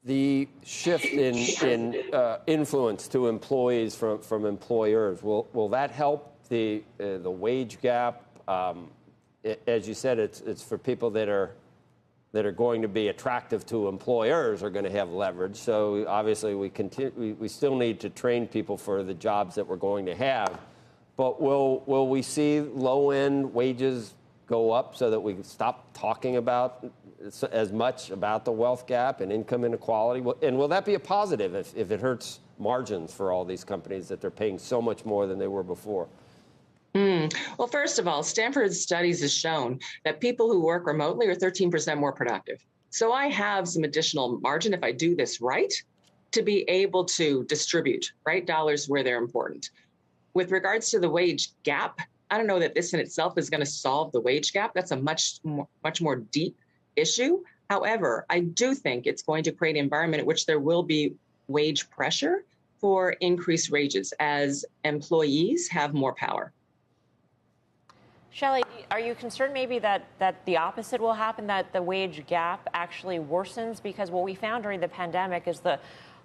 The shift in influence to employees from employers, will that help the wage gap? As you said, it's for people that are going to be attractive to employers are going to have leverage. So obviously we still need to train people for the jobs that we're going to have. But will we see low-end wages go up so that we can stop talking about as much about the wealth gap and income inequality? And will that be a positive if it hurts margins for all these companies that they're paying so much more than they were before? Well, first of all, Stanford's studies has shown that people who work remotely are 13% more productive. So I have some additional margin if I do this right to be able to distribute right dollars where they're important. With regards to the wage gap, I don't know that this in itself is going to solve the wage gap. That's a much more deep issue. However, I do think it's going to create an environment in which there will be wage pressure for increased wages as employees have more power. Shellye, are you concerned maybe that the opposite will happen, that the wage gap actually worsens? Because what we found during the pandemic is the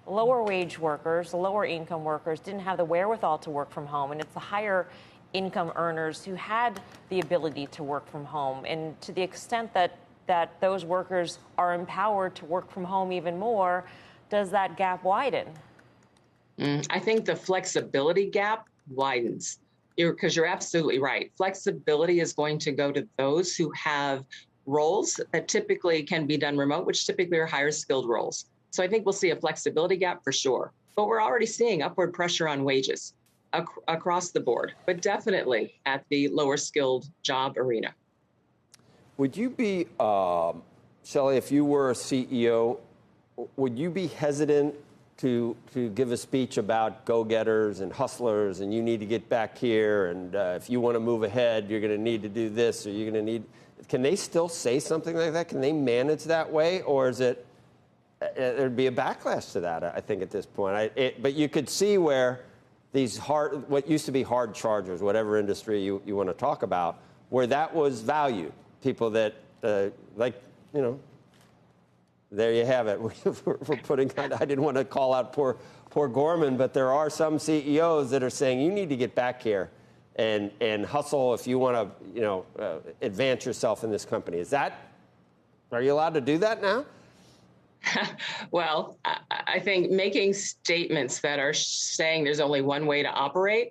lower wage workers, the lower income workers didn't have the wherewithal to work from home. And it's the higher income earners who had the ability to work from home. And to the extent that those workers are empowered to work from home even more, does that gap widen? I think the flexibility gap widens. Because you're absolutely right. Flexibility is going to go to those who have roles that typically can be done remote, which typically are higher skilled roles. So I think we'll see a flexibility gap for sure. But we're already seeing upward pressure on wages across the board, but definitely at the lower skilled job arena. Would you be, Shellye, if you were a CEO, would you be hesitant to give a speech about go-getters and hustlers, and you need to get back here, and if you want to move ahead, you're going to need to do this, or you're going to need... Can they still say something like that? Can they manage that way, or is it... There'd be a backlash to that, I think, at this point. But you could see where these what used to be hard chargers, whatever industry you want to talk about, where that was valued. People that, there you have it. We're putting. I didn't want to call out poor Gorman, but there are some CEOs that are saying you need to get back here and hustle if you want to, advance yourself in this company. Are you allowed to do that now? Well, I think making statements that are saying there's only one way to operate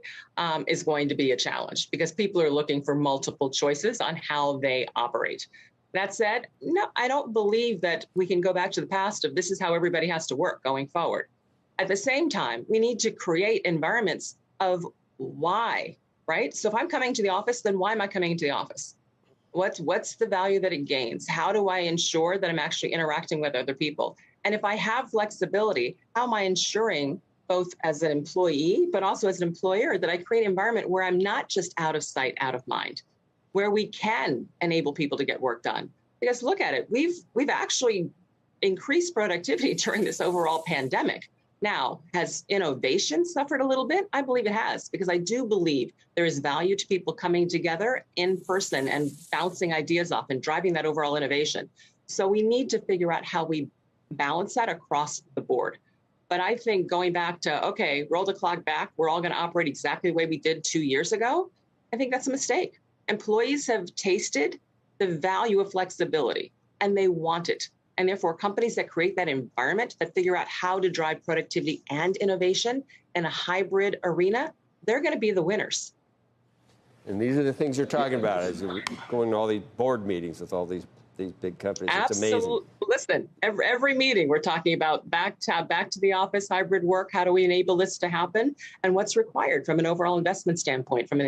is going to be a challenge because people are looking for multiple choices on how they operate. That said, no, I don't believe that we can go back to the past of this is how everybody has to work going forward. At the same time, we need to create environments of why, right? So if I'm coming to the office, then why am I coming to the office? What's the value that it gains? How do I ensure that I'm actually interacting with other people? And if I have flexibility, how am I ensuring both as an employee, but also as an employer that I create an environment where I'm not just out of sight, out of mind, where we can enable people to get work done. Because look at it, we've actually increased productivity during this overall pandemic. Now, has innovation suffered a little bit? I believe it has, because I do believe there is value to people coming together in person and bouncing ideas off and driving that overall innovation. So we need to figure out how we balance that across the board. But I think going back to, okay, roll the clock back, we're all going to operate exactly the way we did 2 years ago, I think that's a mistake. Employees have tasted the value of flexibility, and they want it. And therefore, companies that create that environment, that figure out how to drive productivity and innovation in a hybrid arena, they're going to be the winners. And these are the things you're talking about as you're going to all these board meetings with all these big companies. Absolutely. It's amazing. Listen, every meeting we're talking about back to the office, hybrid work. How do we enable this to happen? And what's required from an overall investment standpoint, from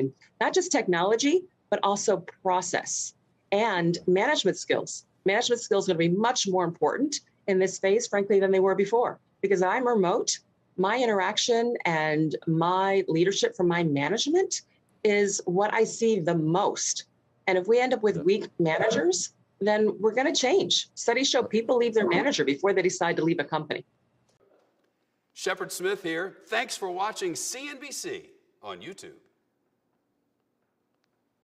not just technology, but also process and management skills. Management skills are going to be much more important in this phase, frankly, than they were before. Because I'm remote, my interaction and my leadership from my management is what I see the most. And if we end up with weak managers, then we're going to change. Studies show people leave their manager before they decide to leave a company. Shepard Smith here. Thanks for watching CNBC on YouTube.